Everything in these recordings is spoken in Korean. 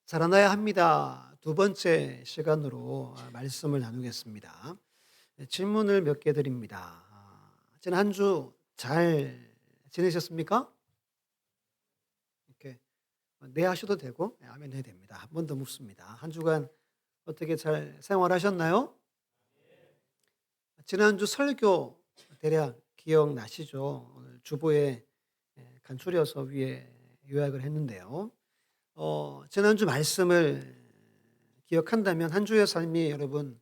살아나야 합니다. 두 번째 시간으로 말씀을 나누겠습니다. 질문을 몇 개 드립니다. 지난 한 주 잘 지내셨습니까? 이렇게 네 하셔도 되고 아멘 해도 됩니다. 한 번 더 묻습니다. 한 주간 어떻게 잘 생활하셨나요? 지난주 설교 대략 기억나시죠? 오늘 주보에 간추려서 위에 요약을 했는데요. 지난주 말씀을 기억한다면 한 주의 삶이 여러분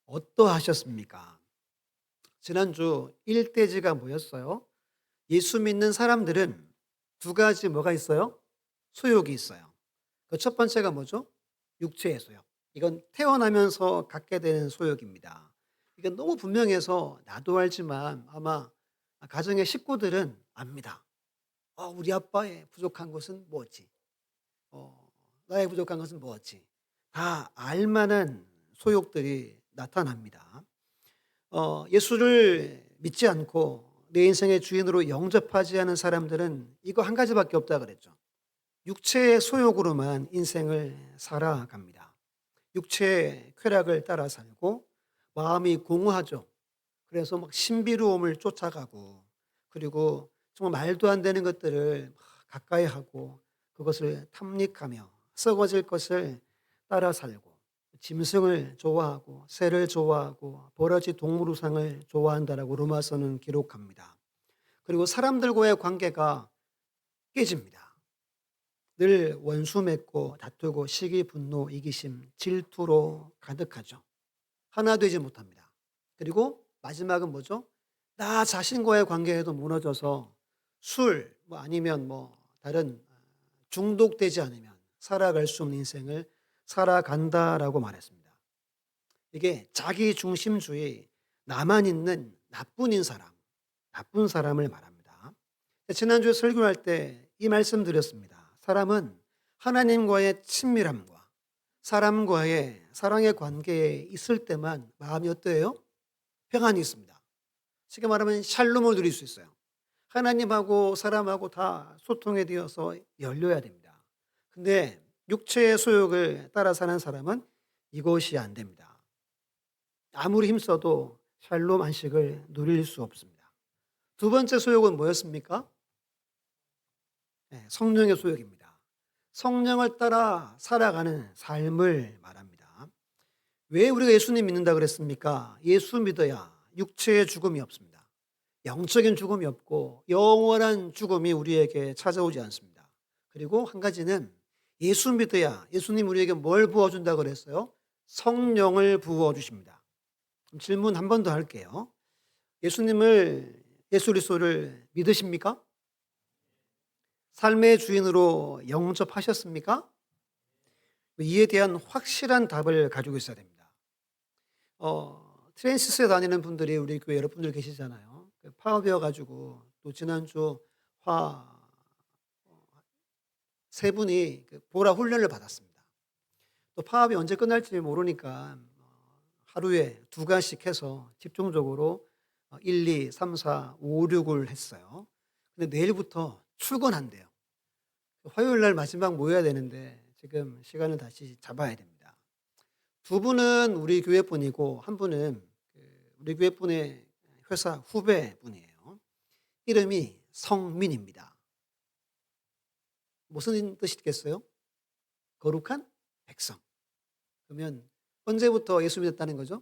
어떠하셨습니까? 지난주 일대지가 뭐였어요? 예수 믿는 사람들은 두 가지 뭐가 있어요? 소욕이 있어요. 그 첫 번째가 뭐죠? 육체의 소욕. 이건 태어나면서 갖게 되는 소욕입니다. 이건 너무 분명해서 나도 알지만 아마 가정의 식구들은 압니다. 우리 아빠의 부족한 것은 뭐지? 어, 나의 부족한 것은 뭐지? 다 알만한 소욕들이 나타납니다. 예수를 믿지 않고 내 인생의 주인으로 영접하지 않은 사람들은 이거 한 가지밖에 없다 그랬죠. 육체의 소욕으로만 인생을 살아갑니다. 육체의 쾌락을 따라 살고 마음이 공허하죠. 그래서 막 신비로움을 쫓아가고 그리고 정말 말도 안 되는 것들을 막 가까이 하고 그것을 탐닉하며 썩어질 것을 따라 살고 짐승을 좋아하고 새를 좋아하고 버러지 동물우상을 좋아한다라고 로마서는 기록합니다. 그리고 사람들과의 관계가 깨집니다. 늘 원수 맺고 다투고 시기 분노 이기심 질투로 가득하죠. 하나 되지 못합니다. 그리고 마지막은 뭐죠? 나 자신과의 관계에도 무너져서 술 아니면 다른 중독되지 않으면 살아갈 수 없는 인생을 살아간다라고 말했습니다. 이게 자기 중심주의, 나만 있는 나쁜 사람을 말합니다. 지난주에 설교할 때 이 말씀 드렸습니다. 사람은 하나님과의 친밀함과 사람과의 사랑의 관계에 있을 때만 마음이 어때요? 평안이 있습니다. 쉽게 말하면 샬롬을 누릴 수 있어요. 하나님하고 사람하고 다 소통에 되어서 열려야 됩니다. 근데 육체의 소욕을 따라 사는 사람은 이것이 안 됩니다. 아무리 힘써도 샬롬 안식을 누릴 수 없습니다. 두 번째 소욕은 뭐였습니까? 네, 성령의 소욕입니다. 성령을 따라 살아가는 삶을 말합니다. 왜 우리가 예수님 믿는다 그랬습니까? 예수 믿어야 육체의 죽음이 없습니다. 영적인 죽음이 없고 영원한 죽음이 우리에게 찾아오지 않습니다. 그리고 한 가지는 예수 믿어야 예수님 우리에게 뭘 부어준다 그랬어요? 성령을 부어주십니다. 질문 한 번 더 할게요. 예수 그리스도를 믿으십니까? 삶의 주인으로 영접하셨습니까? 이에 대한 확실한 답을 가지고 있어야 됩니다. 트랜시스에 다니는 분들이 우리 교회 여러분들 계시잖아요. 파업이어 가지고 또 지난주 화 세 분이 보라 훈련을 받았습니다. 또 파업이 언제 끝날지 모르니까 하루에 두 가지씩 해서 집중적으로 1, 2, 3, 4, 5, 6을 했어요. 근데 내일부터 출근한대요. 화요일 날 마지막 모여야 되는데 지금 시간을 다시 잡아야 됩니다. 두 분은 우리 교회 분이고 한 분은 우리 교회 분의 회사 후배 분이에요. 이름이 성민입니다. 무슨 뜻이겠어요? 거룩한 백성. 그러면 언제부터 예수 믿었다는 거죠?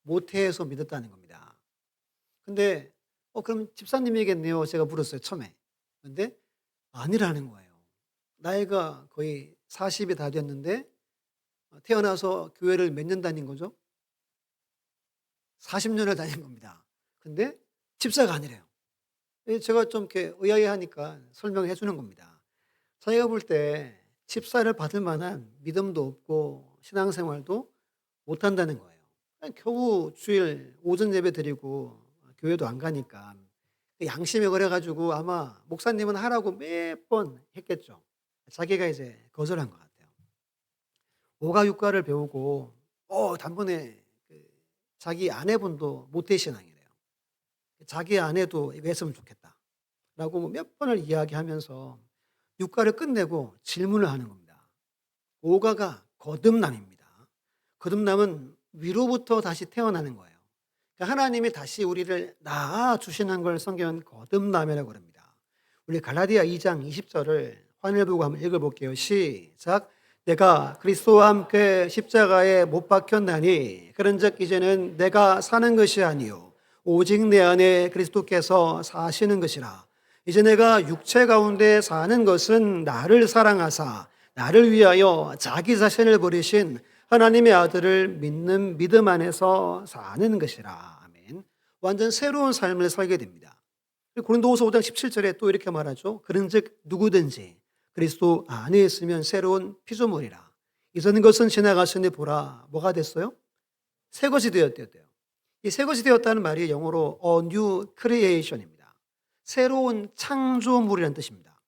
모태에서 믿었다는 겁니다. 근데 그럼 집사님이겠네요. 제가 물었어요, 처음에. 근데 아니라는 거예요. 나이가 거의 40이 다 됐는데 태어나서 교회를 몇 년 다닌 거죠? 40년을 다닌 겁니다. 근데 집사가 아니래요. 제가 좀 이렇게 의아해하니까 설명해 주는 겁니다. 자기가 볼 때 집사를 받을 만한 믿음도 없고 신앙생활도 못한다는 거예요. 그냥 겨우 주일 오전 예배 드리고 교회도 안 가니까 양심에 그래 가지고 아마 목사님은 하라고 몇 번 했겠죠. 자기가 이제 거절한 것 같아요. 오가육가를 배우고 단번에 자기 아내분도 모태신앙이래요. 자기 아내도 이거 했으면 좋겠다라고 몇 번을 이야기하면서 육가를 끝내고 질문을 하는 겁니다. 오가가 거듭남입니다. 거듭남은 위로부터 다시 태어나는 거예요. 그러니까 하나님이 다시 우리를 낳아주시는 걸 성경은 거듭남이라고 그럽니다. 우리 갈라디아 2장 20절을 화면을 보고 한번 읽어볼게요. 시작. 내가 그리스도와 함께 십자가에 못 박혔나니 그런즉 이제는 내가 사는 것이 아니요 오직 내 안에 그리스도께서 사시는 것이라. 이제 내가 육체 가운데 사는 것은 나를 사랑하사 나를 위하여 자기 자신을 버리신 하나님의 아들을 믿는 믿음 안에서 사는 것이라. 아멘. 완전 새로운 삶을 살게 됩니다. 고린도후서 5장 17절에 또 이렇게 말하죠. 그런즉 누구든지 그리스도 안에 있으면 새로운 피조물이라. 이전 것은 지나갔으니 보라. 뭐가 됐어요? 새 것이 되었대요. 이 새 것이 되었다는 말이 영어로 a new creation입니다. 새로운 창조물이라는 뜻입니다.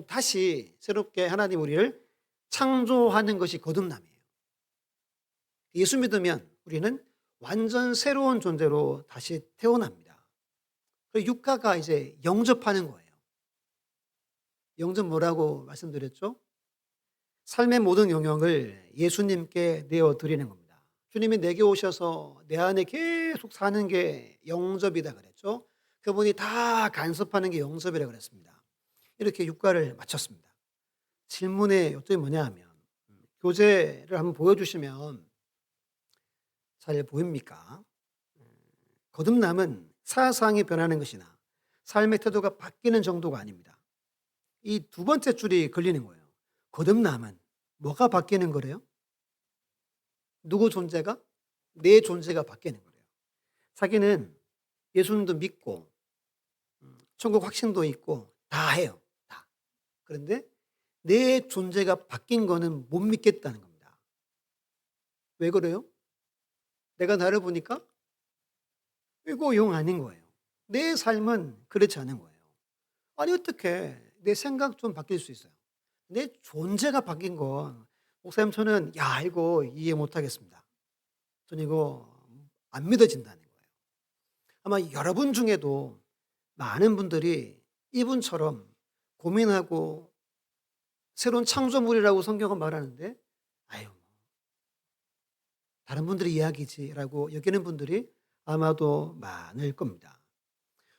다시 새롭게 하나님 우리를 창조하는 것이 거듭남이에요. 예수 믿으면 우리는 완전 새로운 존재로 다시 태어납니다. 그리고 육가가 이제 영접하는 거예요. 영접 뭐라고 말씀드렸죠? 삶의 모든 영역을 예수님께 내어드리는 겁니다. 주님이 내게 오셔서 내 안에 계속 사는 게 영접이다 그랬죠? 그분이 다 간섭하는 게 영접이라 그랬습니다. 이렇게 육가를 마쳤습니다. 질문의 요점이 뭐냐 하면 교재를 한번 보여주시면 잘 보입니까? 거듭남은 사상이 변하는 것이나 삶의 태도가 바뀌는 정도가 아닙니다. 이 두 번째 줄이 걸리는 거예요. 거듭남은 뭐가 바뀌는 거래요? 누구 존재가? 내 존재가 바뀌는 거래요. 자기는 예수님도 믿고 천국 확신도 있고 다 해요. 다. 그런데 내 존재가 바뀐 거는 못 믿겠다는 겁니다. 왜 그래요? 내가 나를 보니까 이거 영 아닌 거예요. 내 삶은 그렇지 않은 거예요. 아니 어떻게 내 생각 좀 바뀔 수 있어요. 내 존재가 바뀐 건 목사님 저는 이거 이해 못하겠습니다. 저는 이거 안 믿어진다는 거예요. 아마 여러분 중에도 많은 분들이 이분처럼 고민하고 새로운 창조물이라고 성경은 말하는데 다른 분들의 이야기지라고 여기는 분들이 아마도 많을 겁니다.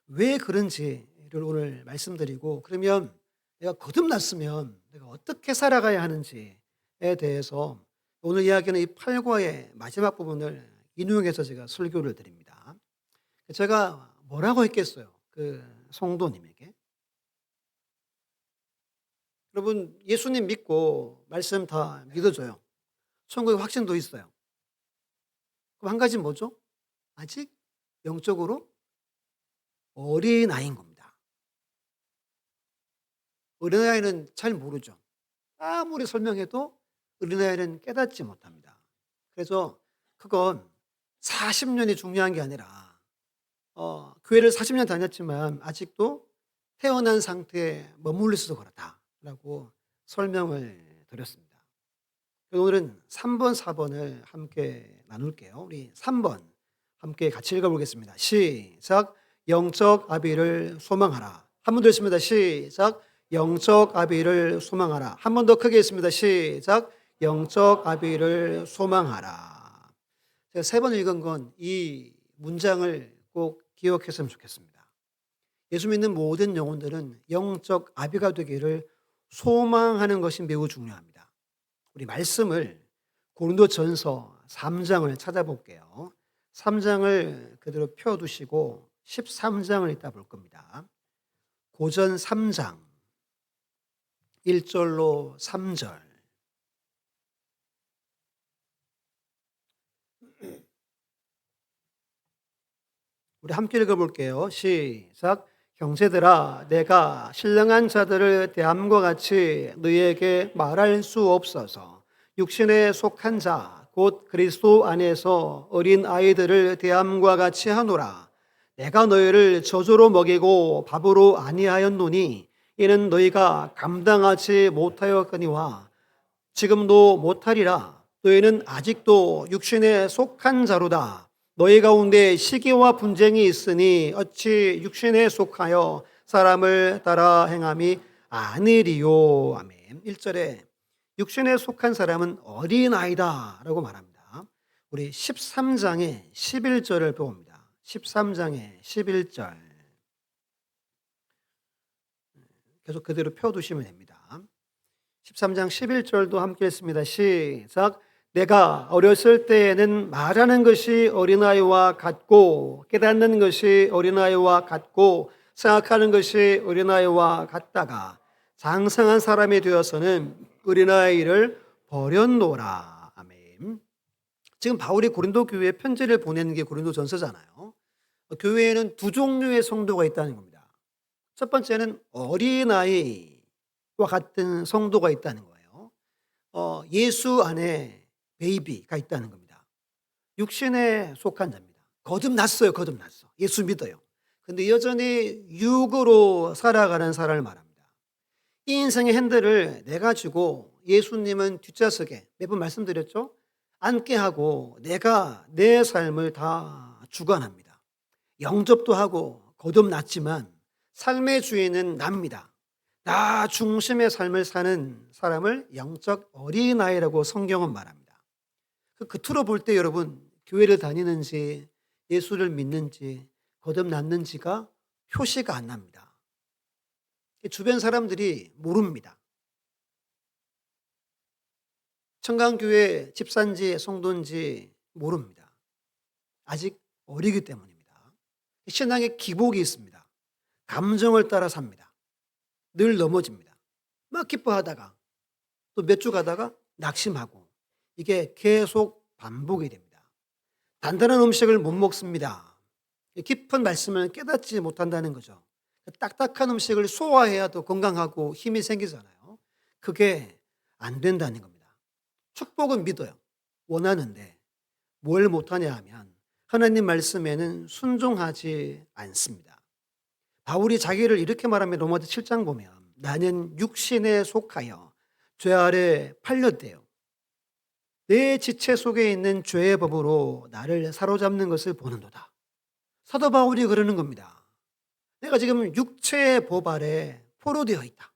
왜 그런지를 오늘 말씀드리고 그러면 내가 거듭났으면 내가 어떻게 살아가야 하는지에 대해서 오늘 이야기는 이 8과의 마지막 부분을 인용해서 제가 설교를 드립니다. 제가 뭐라고 했겠어요? 그 성도님에게. 여러분 예수님 믿고 말씀 다 믿어줘요. 천국의 확신도 있어요. 그럼 한 가지 뭐죠? 아직 영적으로 어린아이인 겁니다. 어린아이는 잘 모르죠. 아무리 설명해도 어린아이는 깨닫지 못합니다. 그래서 그건 40년이 중요한 게 아니라 교회를 40년 다녔지만 아직도 태어난 상태에 머물러 있어서 그렇다라고 설명을 드렸습니다. 오늘은 3번, 4번을 함께 나눌게요. 우리 3번 함께 같이 읽어보겠습니다. 시작. 영적 아비를 소망하라. 한 번 더 있습니다. 시작. 영적 아비를 소망하라. 한 번 더 크게 했습니다. 시작. 영적 아비를 소망하라. 제가 3번 읽은 건 이 문장을 꼭 기억했으면 좋겠습니다. 예수 믿는 모든 영혼들은 영적 아비가 되기를 소망하는 것이 매우 중요합니다. 우리 말씀을 고린도전서 3장을 찾아볼게요. 3장을 그대로 펴두시고 13장을 이따 볼 겁니다. 고전 3장 1절로 3절. 우리 함께 읽어볼게요. 시작. 형제들아 내가 신령한 자들을 대함과 같이 너희에게 말할 수 없어서 육신에 속한 자 곧 그리스도 안에서 어린 아이들을 대함과 같이 하노라. 내가 너희를 저주로 먹이고 밥으로 아니하였노니 이는 너희가 감당하지 못하였거니와 지금도 못하리라. 너희는 아직도 육신에 속한 자로다. 너희 가운데 시기와 분쟁이 있으니 어찌 육신에 속하여 사람을 따라 행함이 아니리요. 아멘. 1절에 육신에 속한 사람은 어린아이다라고 말합니다. 우리 13장의 11절을 봅니다. 13장의 11절. 계속 그대로 펴두시면 됩니다. 13장 11절도 함께 했습니다. 시작. 내가 어렸을 때에는 말하는 것이 어린아이와 같고 깨닫는 것이 어린아이와 같고 생각하는 것이 어린아이와 같다가 장성한 사람이 되어서는 어린아이를 버렸노라. 아멘. 지금 바울이 고린도 교회에 편지를 보내는 게 고린도전서잖아요. 교회에는 두 종류의 성도가 있다는 겁니다. 첫 번째는 어린아이와 같은 성도가 있다는 거예요. 예수 안에 베이비가 있다는 겁니다. 육신에 속한 자입니다. 거듭났어요. 거듭났어. 예수 믿어요. 근데 여전히 육으로 살아가는 사람을 말합니다. 이 인생의 핸들을 내가 쥐고 예수님은 뒷좌석에 매번 말씀드렸죠. 앉게 하고 내가 내 삶을 다 주관합니다. 영접도 하고 거듭났지만 삶의 주인은 납니다. 나 중심의 삶을 사는 사람을 영적 어린아이라고 성경은 말합니다. 겉으로 볼 때 여러분 교회를 다니는지 예수를 믿는지 거듭났는지가 표시가 안 납니다. 주변 사람들이 모릅니다. 청강교회 집사인지 성도인지 모릅니다. 아직 어리기 때문입니다. 신앙에 기복이 있습니다. 감정을 따라 삽니다. 늘 넘어집니다. 막 기뻐하다가 또 몇 주 가다가 낙심하고 이게 계속 반복이 됩니다. 단단한 음식을 못 먹습니다. 깊은 말씀을 깨닫지 못한다는 거죠. 딱딱한 음식을 소화해야 더 건강하고 힘이 생기잖아요. 그게 안 된다는 겁니다. 축복은 믿어요. 원하는데 뭘 못하냐 하면 하나님 말씀에는 순종하지 않습니다. 바울이 자기를 이렇게 말하면 로마서 7장 보면 나는 육신에 속하여 죄 아래 팔렸대요. 내 지체 속에 있는 죄의 법으로 나를 사로잡는 것을 보는도다. 사도 바울이 그러는 겁니다. 내가 지금 육체의 법 아래 포로되어 있다.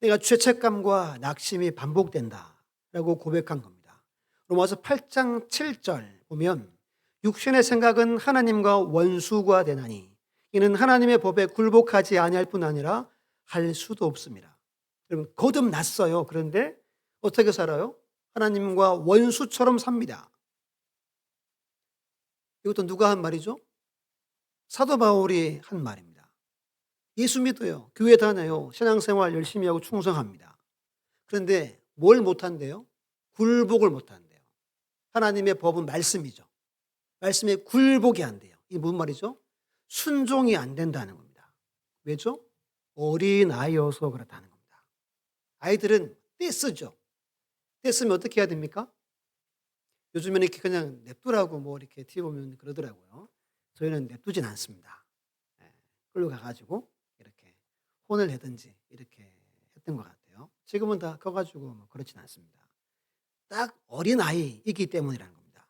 내가 죄책감과 낙심이 반복된다라고 고백한 겁니다. 로마서 8장 7절 보면 육신의 생각은 하나님과 원수가 되나니 이는 하나님의 법에 굴복하지 아니할 뿐 아니라 할 수도 없습니다. 여러분 거듭났어요. 그런데 어떻게 살아요? 하나님과 원수처럼 삽니다. 이것도 누가 한 말이죠? 사도 바울이 한 말입니다. 예수 믿어요. 교회 다녀요. 신앙생활 열심히 하고 충성합니다. 그런데 뭘 못한대요? 굴복을 못한대요. 하나님의 법은 말씀이죠. 말씀에 굴복이 안 돼요. 이게 무슨 말이죠? 순종이 안 된다는 겁니다. 왜죠? 어린아이여서 그렇다는 겁니다. 아이들은 떼쓰죠. 떼쓰면 어떻게 해야 됩니까? 요즘에는 이렇게 그냥 냅두라고 뭐 이렇게 TV 보면 그러더라고요. 저희는 냅두진 않습니다. 끌고 가가지고 이렇게 혼을 내든지 이렇게 했던 것 같아요. 지금은 다 커가지고 뭐 그렇진 않습니다. 딱 어린아이이기 때문이라는 겁니다.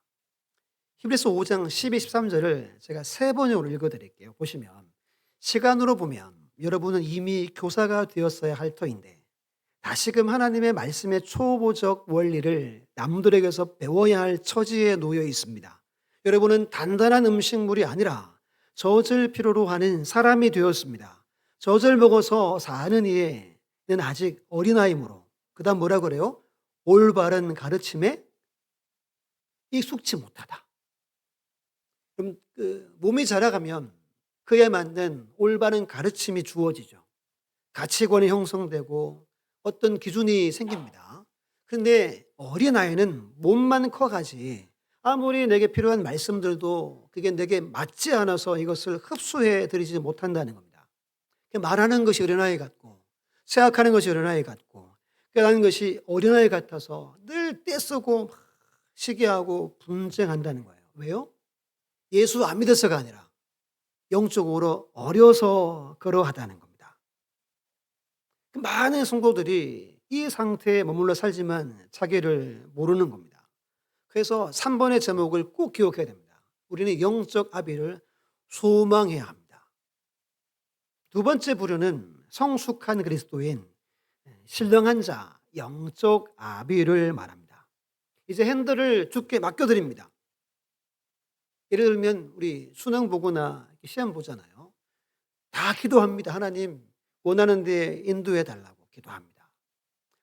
히브리서 5장 12, 13절을 제가 세 번역으로 읽어드릴게요. 보시면 시간으로 보면 여러분은 이미 교사가 되었어야 할 터인데 다시금 하나님의 말씀의 초보적 원리를 남들에게서 배워야 할 처지에 놓여 있습니다. 여러분은 단단한 음식물이 아니라 젖을 필요로 하는 사람이 되었습니다. 젖을 먹어서 사는 이에는 아직 어린아이므로 그 다음 뭐라 그래요? 올바른 가르침에 익숙치 못하다. 그럼 몸이 자라가면 그에 맞는 올바른 가르침이 주어지죠. 가치관이 형성되고 어떤 기준이 생깁니다. 그런데 어린아이는 몸만 커가지 아무리 내게 필요한 말씀들도 그게 내게 맞지 않아서 이것을 흡수해 드리지 못한다는 겁니다. 말하는 것이 어린아이 같고 생각하는 것이 어린아이 같고 깨닫는 것이 어린아이 같아서 늘 떼쓰고 시기하고 분쟁한다는 거예요. 왜요? 예수 안 믿어서가 아니라 영적으로 어려서 그러하다는 겁니다. 많은 성도들이 이 상태에 머물러 살지만 자기를 모르는 겁니다. 그래서 3번의 제목을 꼭 기억해야 됩니다. 우리는 영적 아비를 소망해야 합니다. 두 번째 부류는 성숙한 그리스도인, 신령한 자, 영적 아비를 말합니다. 이제 핸들을 주께 맡겨드립니다. 예를 들면 우리 수능 보거나 시험 보잖아요. 다 기도합니다. 하나님 원하는 데 인도해 달라고 기도합니다.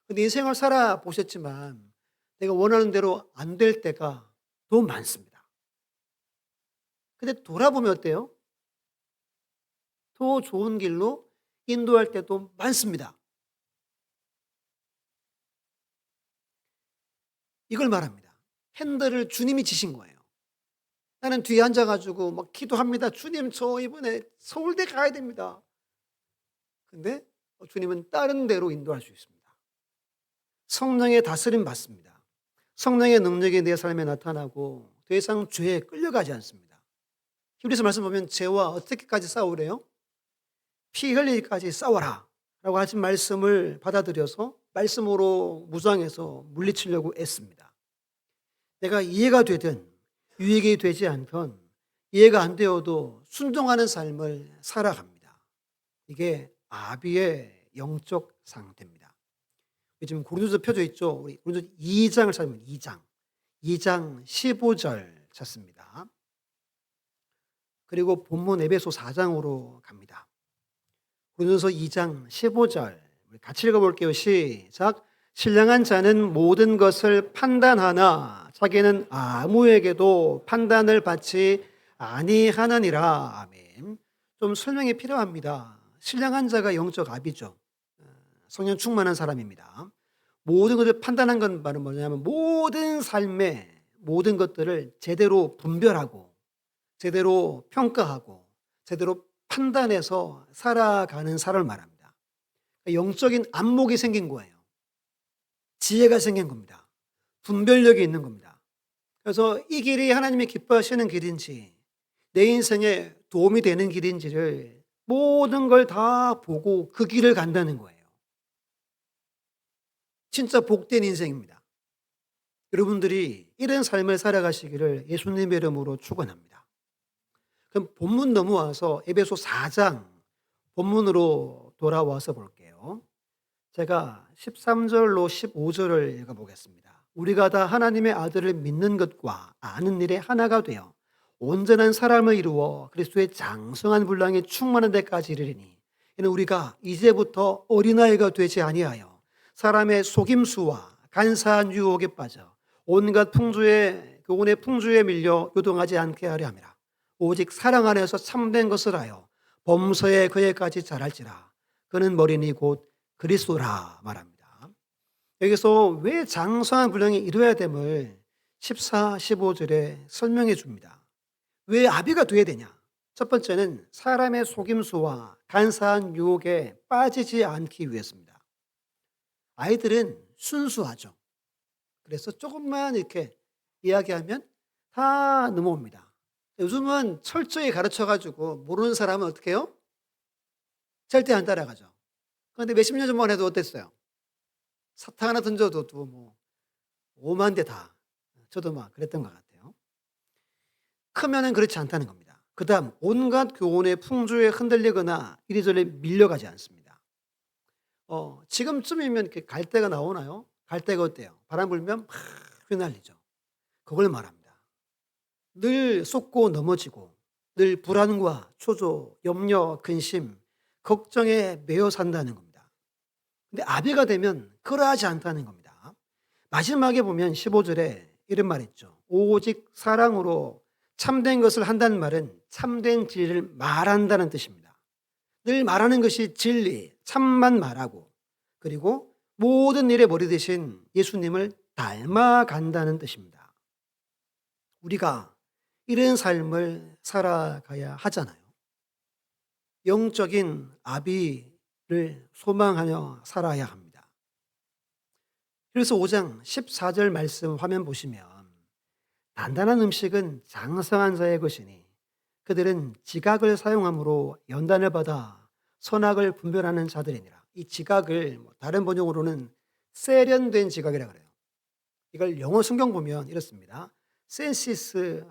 근데 인생을 살아보셨지만 내가 원하는 대로 안 될 때가 더 많습니다. 근데 돌아보면 어때요? 더 좋은 길로 인도할 때도 많습니다. 이걸 말합니다. 핸들을 주님이 지신 거예요. 나는 뒤에 앉아 가지고 막 기도합니다. "주님 저 이번에 서울대 가야 됩니다." 근데 주님은 다른 데로 인도할 수 있습니다. 성령의 다스림 받습니다. 성령의 능력이 내 삶에 나타나고 더 이상 죄에 끌려가지 않습니다. 히브리서 말씀 보면 죄와 어떻게까지 싸우래요? 피 흘리기까지 싸워라 라고 하신 말씀을 받아들여서 말씀으로 무장해서 물리치려고 애씁니다. 내가 이해가 되든 유익이 되지 않건 이해가 안 되어도 순종하는 삶을 살아갑니다. 이게 아비의 영적 상태입니다. 지금 고린도서 펴져 있죠. 우리 고린도서 2장을 찾으면 2장 15절 찾습니다. 그리고 본문 에베소 4장으로 갑니다. 고린도서 2장 15절 우리 같이 읽어볼게요. 시작. 신령한 자는 모든 것을 판단하나 자기는 아무에게도 판단을 받지 아니하느니라. 아멘. 좀 설명이 필요합니다. 신령한 자가 영적 아비죠. 성령 충만한 사람입니다. 모든 것을 판단한 건 말은 뭐냐면 모든 삶의 모든 것들을 제대로 분별하고 제대로 평가하고 제대로 판단해서 살아가는 사람을 말합니다. 영적인 안목이 생긴 거예요. 지혜가 생긴 겁니다. 분별력이 있는 겁니다. 그래서 이 길이 하나님이 기뻐하시는 길인지 내 인생에 도움이 되는 길인지를 모든 걸 다 보고 그 길을 간다는 거예요. 진짜 복된 인생입니다. 여러분들이 이런 삶을 살아가시기를 예수님의 이름으로 축원합니다. 그럼 본문 넘어와서 에베소 4장 본문으로 돌아와서 볼게요. 제가 13절로 15절을 읽어보겠습니다. 우리가 다 하나님의 아들을 믿는 것과 아는 일에 하나가 되어 온전한 사람을 이루어 그리스도의 장성한 분량에 충만한 데까지 이르리니 이는 우리가 이제부터 어린아이가 되지 아니하여 사람의 속임수와 간사한 유혹에 빠져 온갖 풍조의 교훈의 풍조에 밀려 요동하지 않게 하려 함이라. 오직 사랑 안에서 참된 것을 하여 범서에 그에까지 자랄지라. 그는 머리니 곧 그리스도라 말합니다. 여기서 왜 장성한 분량이 이루어야 됨을 14, 15절에 설명해 줍니다. 왜 아비가 돼야 되냐? 첫 번째는 사람의 속임수와 간사한 유혹에 빠지지 않기 위해서입니다. 아이들은 순수하죠. 그래서 조금만 이렇게 이야기하면 다 넘어옵니다. 요즘은 철저히 가르쳐가지고 모르는 사람은 어떻게 해요? 절대 안 따라가죠. 그런데 몇십 년 전만 해도 어땠어요? 사탕 하나 던져도 뭐 5만 대 다. 저도 막 그랬던 것 같아요. 크면은 그렇지 않다는 겁니다. 그 다음 온갖 교훈의 풍조에 흔들리거나 이리저리 밀려가지 않습니다. 지금쯤이면 이렇게 갈대가 나오나요? 갈대가 어때요? 바람 불면 막 휘날리죠. 그걸 말합니다. 늘 쏟고 넘어지고 늘 불안과 초조, 염려, 근심, 걱정에 매여 산다는 겁니다. 근데 아비가 되면 그러하지 않다는 겁니다. 마지막에 보면 15절에 이런 말 있죠. 오직 사랑으로 참된 것을 한다는 말은 참된 진리를 말한다는 뜻입니다. 늘 말하는 것이 진리, 참만 말하고 그리고 모든 일의 머리 대신 예수님을 닮아간다는 뜻입니다. 우리가 이런 삶을 살아가야 하잖아요. 영적인 아비를 소망하며 살아야 합니다. 그래서 5장 14절 말씀 화면 보시면 단단한 음식은 장성한 자의 것이니 그들은 지각을 사용함으로 연단을 받아 선악을 분별하는 자들이니라. 이 지각을 다른 번역으로는 세련된 지각이라 그래요. 이걸 영어 성경 보면 이렇습니다. 센시스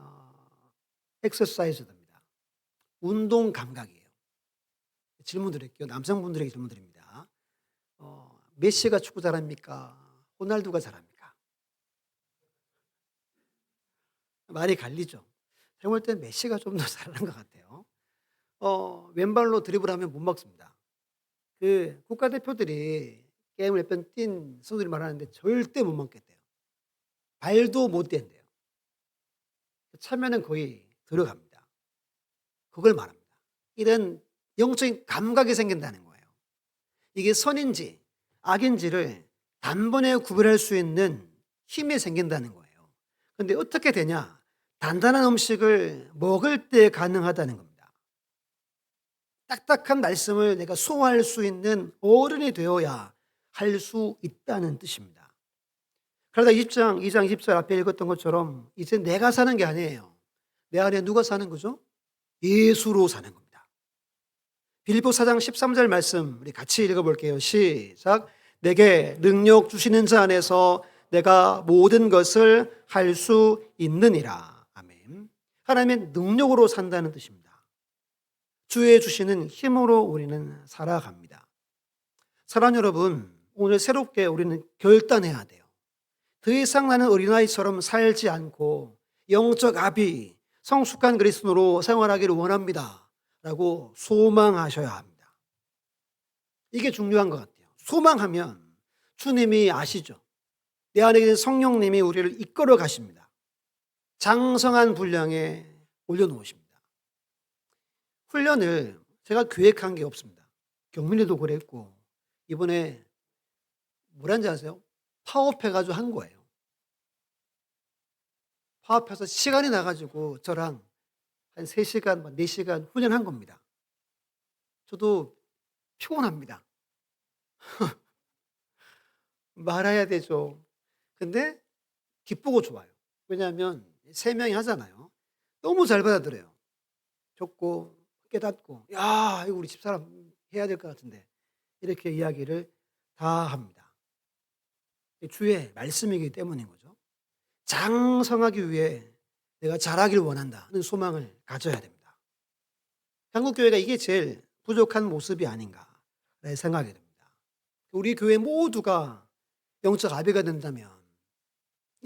엑서사이즈입니다. 운동 감각이에요. 질문 드릴게요. 남성분들에게 질문 드립니다. 메시가 축구 잘합니까? 호날두가 잘합니까? 많이 갈리죠. 제가 볼 때는 메시가 좀 더 잘하는 것 같아요. 왼발로 드리블하면 못 막습니다. 그 국가대표들이 게임을 몇 번 뛴 선수들이 말하는데 절대 못 막겠대요. 발도 못 댄대요. 차면은 거의 들어갑니다. 그걸 말합니다. 이런 영적인 감각이 생긴다는 거예요. 이게 선인지 악인지를 단번에 구별할 수 있는 힘이 생긴다는 거예요. 그런데 어떻게 되냐? 단단한 음식을 먹을 때 가능하다는 겁니다. 딱딱한 말씀을 내가 소화할 수 있는 어른이 되어야 할 수 있다는 뜻입니다. 그러다 2장 20절 앞에 읽었던 것처럼 이제 내가 사는 게 아니에요. 내 안에 누가 사는 거죠? 예수로 사는 겁니다. 빌립보 4장 13절 말씀 우리 같이 읽어볼게요. 시작. 내게 능력 주시는 자 안에서 내가 모든 것을 할 수 있느니라. 아멘. 하나님의 능력으로 산다는 뜻입니다. 주의 주시는 힘으로 우리는 살아갑니다. 사랑하는 여러분, 오늘 새롭게 우리는 결단해야 돼요. 더 이상 나는 어린아이처럼 살지 않고 영적 아비, 성숙한 그리스도로 생활하기를 원합니다. 라고 소망하셔야 합니다. 이게 중요한 것 같아요. 소망하면 주님이 아시죠? 내 안에 있는 성령님이 우리를 이끌어 가십니다. 장성한 분량에 올려놓으십니다. 훈련을 제가 계획한 게 없습니다. 경민이도 그랬고 이번에 뭐란지 아세요? 파업해가지고 한 거예요. 파업해서 시간이 나가지고 저랑 한 3시간, 4시간 훈련한 겁니다. 저도 피곤합니다. 말아야 되죠. 근데 기쁘고 좋아요. 왜냐하면 3명이 하잖아요. 너무 잘 받아들여요. 좋고 깨닫고 야 이거 우리 집사람 해야 될 것 같은데 이렇게 이야기를 다 합니다. 주의 말씀이기 때문인 거죠. 장성하기 위해 내가 잘하길 원한다는 소망을 가져야 됩니다. 한국교회가 이게 제일 부족한 모습이 아닌가 생각이 됩니다. 우리 교회 모두가 영적 아비가 된다면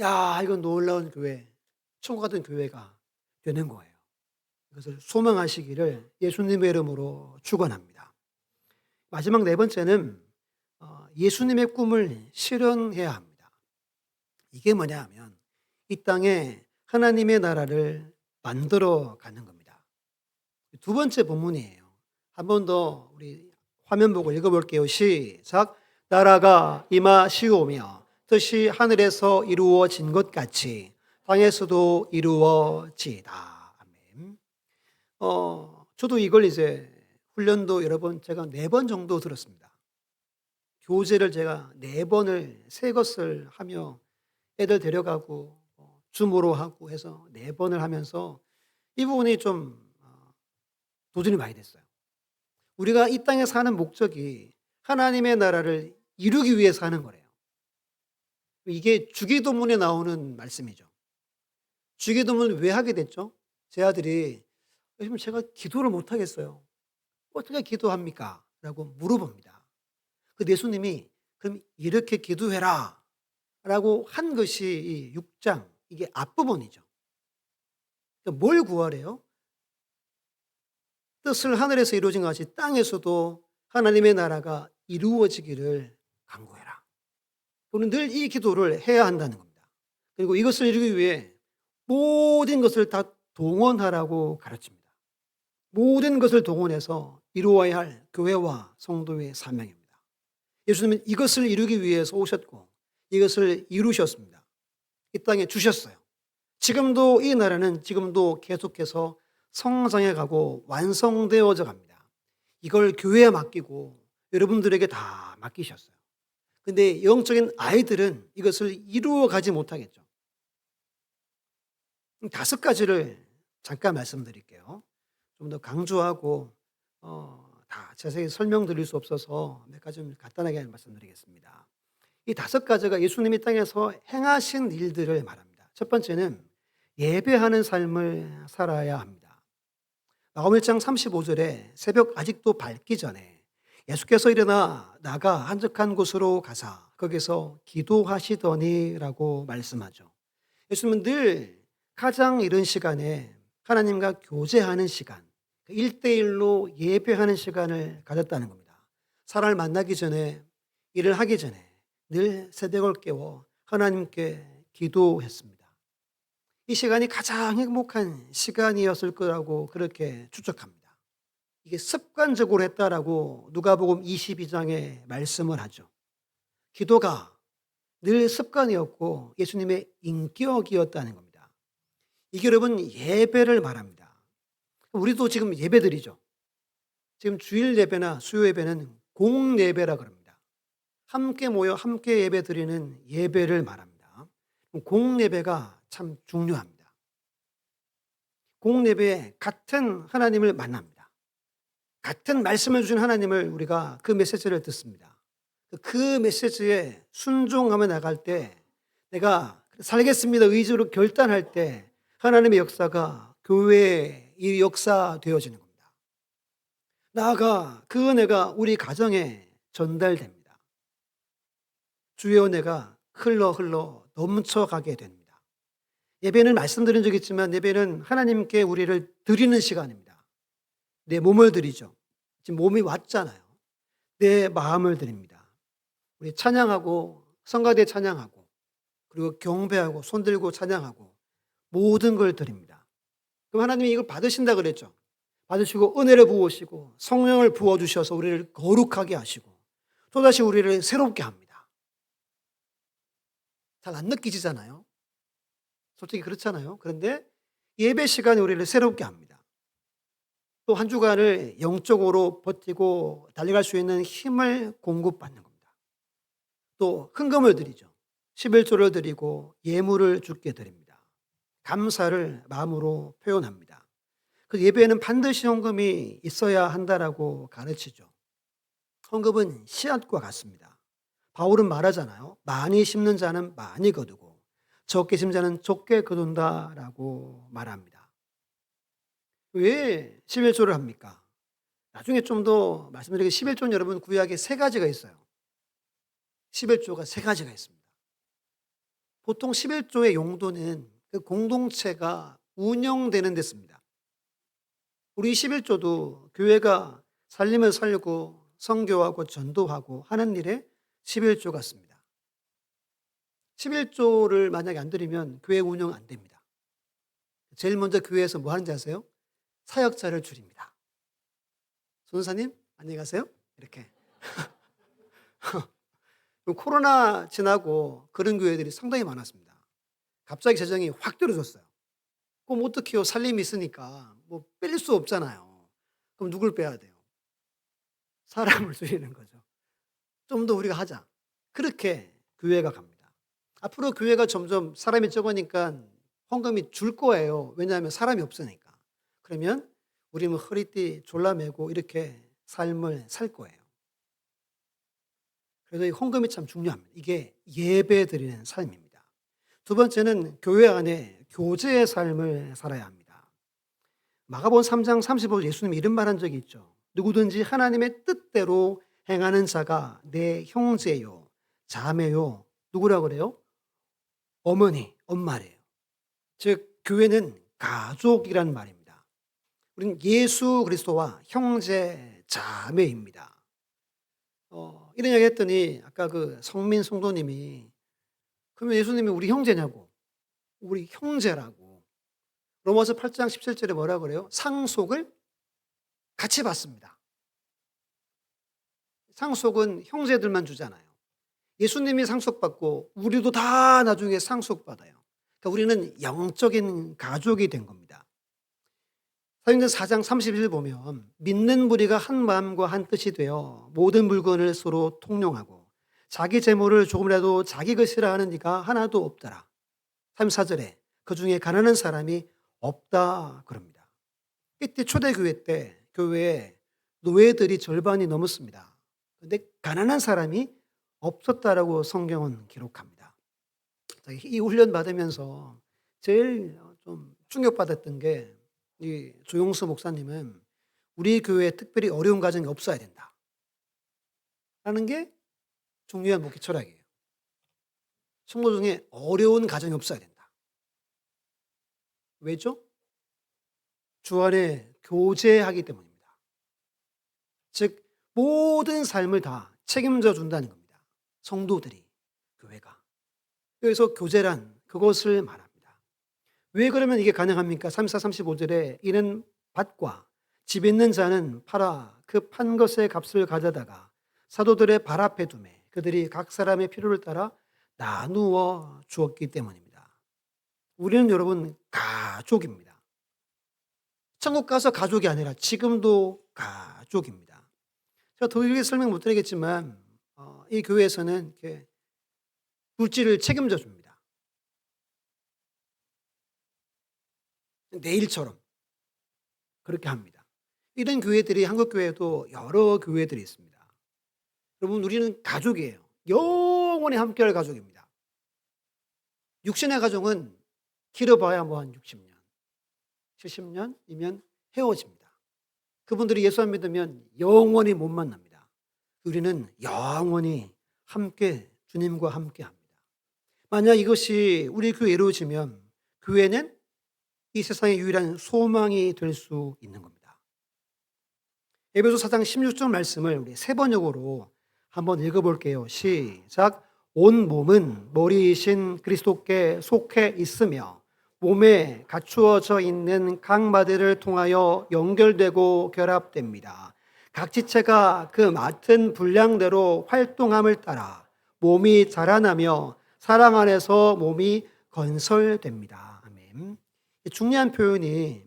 야 이건 놀라운 교회, 천국 같은 교회가 되는 거예요. 그것을 소망하시기를 예수님의 이름으로 축원합니다. 마지막 4번째는 예수님의 꿈을 실현해야 합니다. 이게 뭐냐 하면 이 땅에 하나님의 나라를 만들어 가는 겁니다. 2번째 본문이에요. 한 번 더 우리 화면 보고 읽어볼게요. 시작. 나라가 임하시오며 뜻이 하늘에서 이루어진 것 같이 땅에서도 이루어지이다. 아멘. 저도 이걸 이제 훈련도 여러 번 제가 4번 정도 들었습니다. 교재를 제가 4번을 새 것을 하며 애들 데려가고 줌으로 하고 해서 4번을 하면서 이 부분이 좀 도전이 많이 됐어요. 우리가 이 땅에 사는 목적이 하나님의 나라를 이루기 위해 사는 거래요. 이게 주기도문에 나오는 말씀이죠. 주기도문을 왜 하게 됐죠? 제 아들이 요즘 제가 기도를 못 하겠어요. 어떻게 기도합니까? 라고 물어봅니다. 그 예수님이 그럼 이렇게 기도해라 라고 한 것이 이 6장 이게 앞부분이죠. 그러니까 뭘 구하래요? 뜻을 하늘에서 이루어진 것 같이 땅에서도 하나님의 나라가 이루어지기를 간구해라. 우리는 늘 이 기도를 해야 한다는 겁니다. 그리고 이것을 이루기 위해 모든 것을 다 동원하라고 가르칩니다. 모든 것을 동원해서 이루어야 할 교회와 성도의 사명입니다. 예수님은 이것을 이루기 위해서 오셨고 이것을 이루셨습니다. 이 땅에 주셨어요. 지금도 이 나라는 지금도 계속해서 성장해 가고 완성되어져 갑니다. 이걸 교회에 맡기고 여러분들에게 다 맡기셨어요. 근데 영적인 아이들은 이것을 이루어 가지 못하겠죠. 5가지를 잠깐 말씀드릴게요. 좀 더 강조하고 다 자세히 설명드릴 수 없어서 몇 가지 좀 간단하게 말씀드리겠습니다. 이 5가지가 예수님이 땅에서 행하신 일들을 말합니다. 첫 번째는 예배하는 삶을 살아야 합니다. 마가복음 1장 35절에 새벽 아직도 밝기 전에 예수께서 일어나 나가 한적한 곳으로 가사 거기서 기도하시더니라고 말씀하죠. 예수님은 늘 가장 이른 시간에 하나님과 교제하는 시간, 1대1로 예배하는 시간을 가졌다는 겁니다. 사람을 만나기 전에, 일을 하기 전에 늘 새벽을 깨워 하나님께 기도했습니다. 이 시간이 가장 행복한 시간이었을 거라고 그렇게 추측합니다. 이게 습관적으로 했다라고 누가복음 22장에 말씀을 하죠. 기도가 늘 습관이었고 예수님의 인격이었다는 겁니다. 이게 여러분 예배를 말합니다. 우리도 지금 예배드리죠. 지금 주일 예배나 수요 예배는 공예배라 그럽니다. 함께 모여 함께 예배드리는 예배를 말합니다. 공예배가 참 중요합니다. 공예배에 같은 하나님을 만납니다. 같은 말씀을 주신 하나님을 우리가 그 메시지를 듣습니다. 그 메시지에 순종하며 나갈 때 내가 살겠습니다 의지로 결단할 때 하나님의 역사가 교회의 이 역사 되어지는 겁니다. 나아가 그 은혜가 우리 가정에 전달됩니다. 주의 은혜가 흘러 넘쳐가게 됩니다. 예배는 말씀드린 적 있지만 예배는 하나님께 우리를 드리는 시간입니다. 내 몸을 드리죠. 지금 몸이 왔잖아요. 내 마음을 드립니다. 우리 찬양하고 성가대 찬양하고 그리고 경배하고 손들고 찬양하고 모든 걸 드립니다. 그럼 하나님이 이걸 받으신다 그랬죠. 받으시고 은혜를 부으시고 성령을 부어주셔서 우리를 거룩하게 하시고 또다시 우리를 새롭게 합니다. 잘 안 느끼지잖아요. 솔직히 그렇잖아요. 그런데 예배 시간에 우리를 새롭게 합니다. 또 한 주간을 영적으로 버티고 달려갈 수 있는 힘을 공급받는 겁니다. 또 헌금을 드리죠. 11조를 드리고 예물을 주께 드립니다. 감사를 마음으로 표현합니다. 그 예배에는 반드시 헌금이 있어야 한다라고 가르치죠. 헌금은 씨앗과 같습니다. 바울은 말하잖아요. 많이 심는 자는 많이 거두고 적게 심는 자는 적게 거둔다라고 말합니다. 왜 11조를 합니까? 나중에 좀 더 말씀드리게 11조는 여러분 구약에 세 가지가 있어요. 11조가 세 가지가 있습니다. 보통 11조의 용도는 그 공동체가 운영되는 데 씁니다. 우리 11조도 교회가 살림을 살고 선교하고 전도하고 하는 일에 11조가 씁니다. 11조를 만약에 안 드리면 교회 운영 안 됩니다. 제일 먼저 교회에서 뭐 하는지 아세요? 사역자를 줄입니다. 전도사님 안녕히 가세요. 이렇게. 코로나 지나고 그런 교회들이 상당히 많았습니다. 갑자기 재정이 확 떨어졌어요. 그럼 어떡해요? 살림이 있으니까 뭐 뺄 수 없잖아요. 그럼 누굴 빼야 돼요? 사람을 줄이는 거죠. 좀 더 우리가 하자. 그렇게 교회가 갑니다. 앞으로 교회가 점점 사람이 적으니까 헌금이 줄 거예요. 왜냐하면 사람이 없으니까. 그러면 우리는 허리띠 졸라매고 이렇게 삶을 살 거예요. 그래서 이 헌금이 참 중요합니다. 이게 예배 드리는 삶입니다. 두 번째는 교회 안에 교제의 삶을 살아야 합니다. 마가복음 3장 35절 예수님이 이런 말한 적이 있죠. 누구든지 하나님의 뜻대로 행하는 자가 내 형제요, 자매요, 누구라 그래요? 어머니, 엄마래요. 즉 교회는 가족이란 말입니다. 우리는 예수 그리스도와 형제, 자매입니다. 이런 이야기 했더니 아까 그 성민 성도님이 그러면 예수님이 우리 형제냐고. 우리 형제라고. 로마서 8장 17절에 뭐라 그래요? 상속을 같이 받습니다. 상속은 형제들만 주잖아요. 예수님이 상속받고 우리도 다 나중에 상속받아요. 그러니까 우리는 영적인 가족이 된 겁니다. 사도행전 4장 31절 보면 믿는 무리가 한 마음과 한 뜻이 되어 모든 물건을 서로 통용하고 자기 재물을 조금이라도 자기 것이라 하는 이가 하나도 없더라. 34절에 그 중에 가난한 사람이 없다 그럽니다. 이때 초대교회 때 교회에 노예들이 절반이 넘었습니다. 그런데 가난한 사람이 없었다라고 성경은 기록합니다. 이 훈련 받으면서 제일 좀 충격받았던 게 이 조용수 목사님은 우리 교회에 특별히 어려운 가정이 없어야 된다. 게 중요한 목회 철학이에요. 성도 중에 어려운 가정이 없어야 된다. 왜죠? 주 안에 교제하기 때문입니다. 즉 모든 삶을 다 책임져 준다는 겁니다. 성도들이, 교회가. 그래서 교제란 그것을 말합니다. 왜 그러면 이게 가능합니까? 34, 35절에 이는 밭과 집 있는 자는 팔아 그 판 것의 값을 가져다가 사도들의 발 앞에 두매 그들이 각 사람의 필요를 따라 나누어 주었기 때문입니다. 우리는 여러분 가족입니다. 천국 가서 가족이 아니라 지금도 가족입니다. 제가 더 길게 설명 못 드리겠지만 이 교회에서는 이렇게 물질을 책임져 줍니다. 내일처럼 그렇게 합니다. 이런 교회들이 한국 교회에도 여러 교회들이 있습니다. 여러분 우리는 가족이에요. 영원히 함께할 가족입니다. 육신의 가족은 길어봐야 뭐 한 60년, 70년이면 헤어집니다. 그분들이 예수 안 믿으면 영원히 못 만납니다. 우리는 영원히 함께 주님과 함께합니다. 만약 이것이 우리 교회에 이루어지면 교회는 이 세상의 유일한 소망이 될 수 있는 겁니다. 에베소 4장 16절 말씀을 우리 세 번역으로 한번 읽어볼게요. 시작. 온 몸은 머리이신 그리스도께 속해 있으며 몸에 갖추어져 있는 각 마디를 통하여 연결되고 결합됩니다. 각 지체가 그 맡은 분량대로 활동함을 따라 몸이 자라나며 사랑 안에서 몸이 건설됩니다. 아멘. 중요한 표현이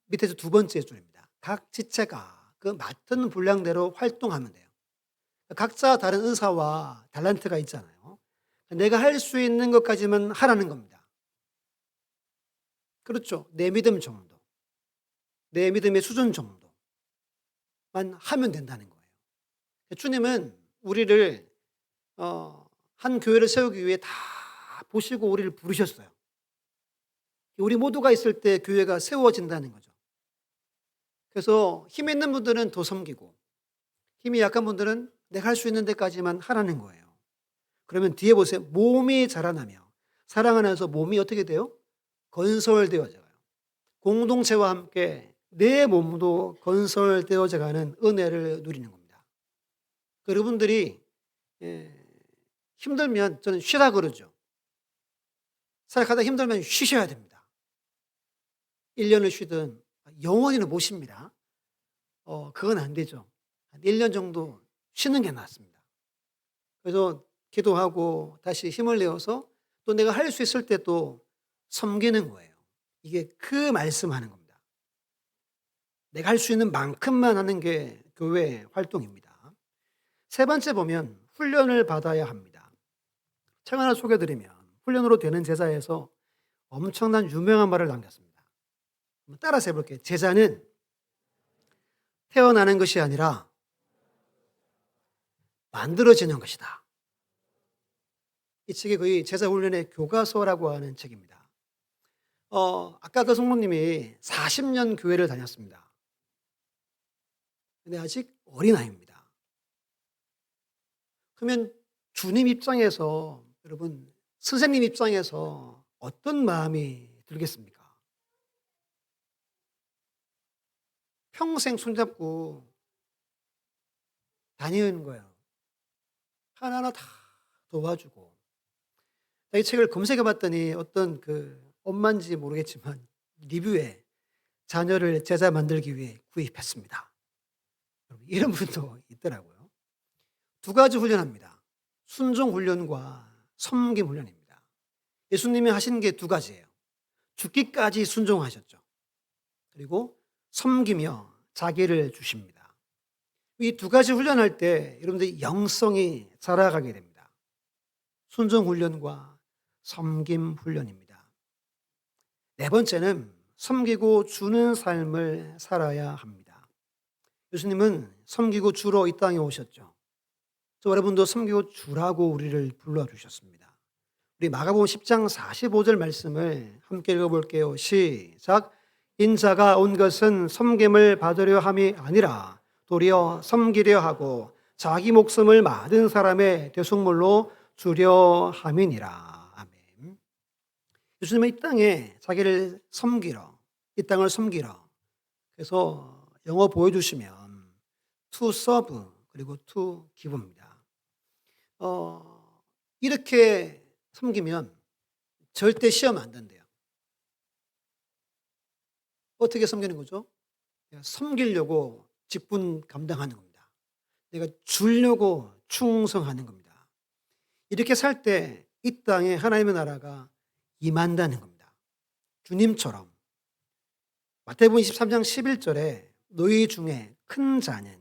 밑에서 두 번째 줄입니다. 각 지체가 그 맡은 분량대로 활동하면 돼요. 각자 다른 의사와 탤런트가 있잖아요. 내가 할 수 있는 것까지만 하라는 겁니다. 그렇죠. 내 믿음 정도, 내 믿음의 수준 정도만 하면 된다는 거예요. 주님은 우리를 한 교회를 세우기 위해 다 보시고 우리를 부르셨어요. 우리 모두가 있을 때 교회가 세워진다는 거죠. 그래서 힘 있는 분들은 더 섬기고 힘이 약한 분들은 내가 할 수 있는 데까지만 하라는 거예요. 그러면 뒤에 보세요. 몸이 자라나며 사랑 안에서 몸이 어떻게 돼요? 건설되어져요. 공동체와 함께 내 몸도 건설되어져가는 은혜를 누리는 겁니다. 여러분들이 힘들면 저는 쉬라 그러죠. 살아가다 힘들면 쉬셔야 됩니다. 1년을 쉬든 영원히는 못 쉽니다. 그건 안 되죠. 한 1년 정도 쉬는 게 낫습니다. 그래서 기도하고 다시 힘을 내어서 또 내가 할 수 있을 때 또 섬기는 거예요. 이게 그 말씀하는 겁니다. 내가 할 수 있는 만큼만 하는 게 교회 활동입니다. 세 번째 보면 훈련을 받아야 합니다. 책 하나 소개해드리면 훈련으로 되는 제자에서 엄청난 유명한 말을 남겼습니다. 한번 따라서 해볼게요. 제자는 태어나는 것이 아니라 만들어지는 것이다. 이 책이 거의 제자훈련의 교과서라고 하는 책입니다. 아까 그 성모님이 40년 교회를 다녔습니다. 근데 아직 어린아이입니다. 그러면 주님 입장에서 여러분 선생님 입장에서 어떤 마음이 들겠습니까? 평생 손잡고 다니는 거예요. 하나하나 다 도와주고. 이 책을 검색해 봤더니 어떤 엄마인지 모르겠지만 리뷰에 자녀를 제자 만들기 위해 구입했습니다. 이런 분도 있더라고요. 두 가지 훈련합니다. 순종 훈련과 섬김 훈련입니다. 예수님이 하신 게 두 가지예요. 죽기까지 순종하셨죠. 그리고 섬기며 자기를 주십니다. 이 두 가지 훈련할 때 여러분들 영성이 자라가게 됩니다. 순종 훈련과 섬김 훈련입니다. 네 번째는 섬기고 주는 삶을 살아야 합니다. 예수님은 섬기고 주러 이 땅에 오셨죠. 여러분도 섬기고 주라고 우리를 불러주셨습니다. 우리 마가복음 10장 45절 말씀을 함께 읽어볼게요. 시작. 인자가 온 것은 섬김을 받으려 함이 아니라 도리어 섬기려 하고 자기 목숨을 많은 사람의 대속물로 주려 함이니라. 아멘. 예수님은 이 땅에 자기를 섬기러, 이 땅을 섬기러. 그래서 영어 보여주시면 to serve 그리고 to give입니다. 이렇게 섬기면 절대 시험 안 된대요. 어떻게 섬기는 거죠? 내가 섬기려고 직분 감당하는 겁니다. 내가 주려고 충성하는 겁니다. 이렇게 살 때 이 땅에 하나님의 나라가 임한다는 겁니다. 주님처럼. 마태복음 23장 11절에 너희 중에 큰 자는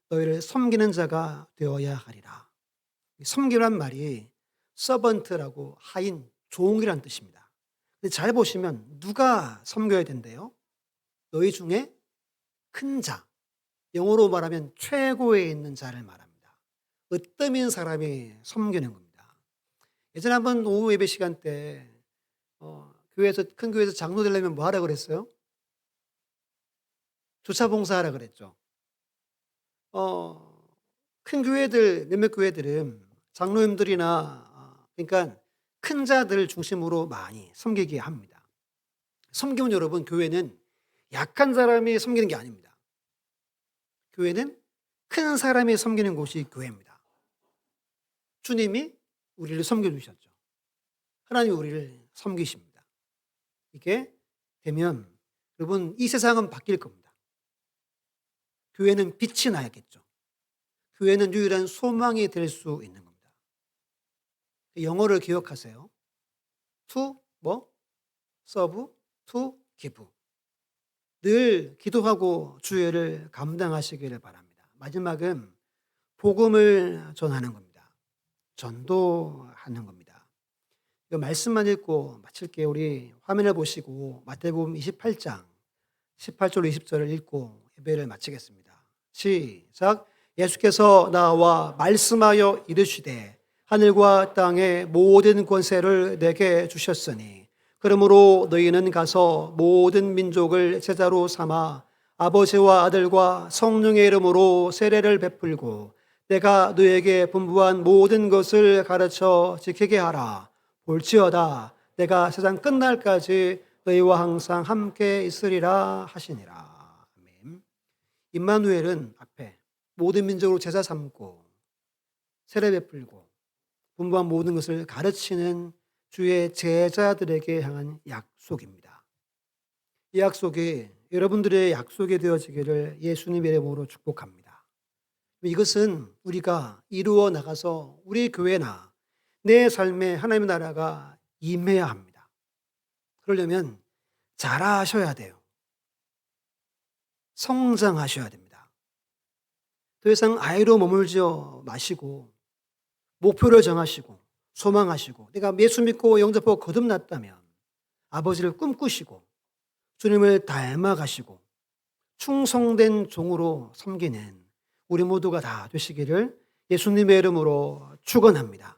너희를 섬기는 자가 되어야 하리라. 섬기란 말이 서번트라고 하인, 종이란 뜻입니다. 근데 잘 보시면 누가 섬겨야 된대요? 너희 중에 큰 자, 영어로 말하면 최고에 있는 자를 말합니다. 으뜸인 사람이 섬기는 겁니다. 예전에 한번 오후 예배 시간 때 교회에서 큰 교회에서 장로 되려면 뭐 하라 그랬어요? 주차 봉사하라 그랬죠. 큰 교회들 몇몇 교회들은 장로님들이나 그러니까 큰 자들 중심으로 많이 섬기게 합니다. 섬기면 여러분 교회는 약한 사람이 섬기는 게 아닙니다. 교회는 큰 사람이 섬기는 곳이 교회입니다. 주님이 우리를 섬겨주셨죠. 하나님이 우리를 섬기십니다. 이게 되면 여러분 이 세상은 바뀔 겁니다. 교회는 빛이 나야겠죠. 교회는 유일한 소망이 될 수 있는 겁니다. 영어를 기억하세요. to serve, to give. 늘 기도하고 주의를 감당하시기를 바랍니다. 마지막은 복음을 전하는 겁니다. 전도하는 겁니다. 이 말씀만 읽고 마칠게요. 우리 화면을 보시고 마태복음 28장 18절 20절을 읽고 예배를 마치겠습니다. 시작. 예수께서 나와 말씀하여 이르시되 하늘과 땅의 모든 권세를 내게 주셨으니 그러므로 너희는 가서 모든 민족을 제자로 삼아 아버지와 아들과 성령의 이름으로 세례를 베풀고 내가 너에게 분부한 모든 것을 가르쳐 지키게 하라. 볼지어다 내가 세상 끝날까지 너희와 항상 함께 있으리라 하시니라. 아멘. 임마누엘은 앞에 모든 민족으로 제자 삼고 세례 베풀고 분부한 모든 것을 가르치는 주의 제자들에게 향한 약속입니다. 이 약속이 여러분들의 약속이 되어지기를 예수님의 이름으로 축복합니다. 이것은 우리가 이루어 나가서 우리 교회나 내 삶에 하나님의 나라가 임해야 합니다. 그러려면 잘하셔야 돼요. 성장하셔야 됩니다. 더 이상 아이로 머물지 마시고 목표를 정하시고 소망하시고 내가 예수 믿고 영접하고 거듭났다면 아버지를 꿈꾸시고 주님을 닮아가시고 충성된 종으로 섬기는 우리 모두가 다 되시기를 예수님의 이름으로 축원합니다.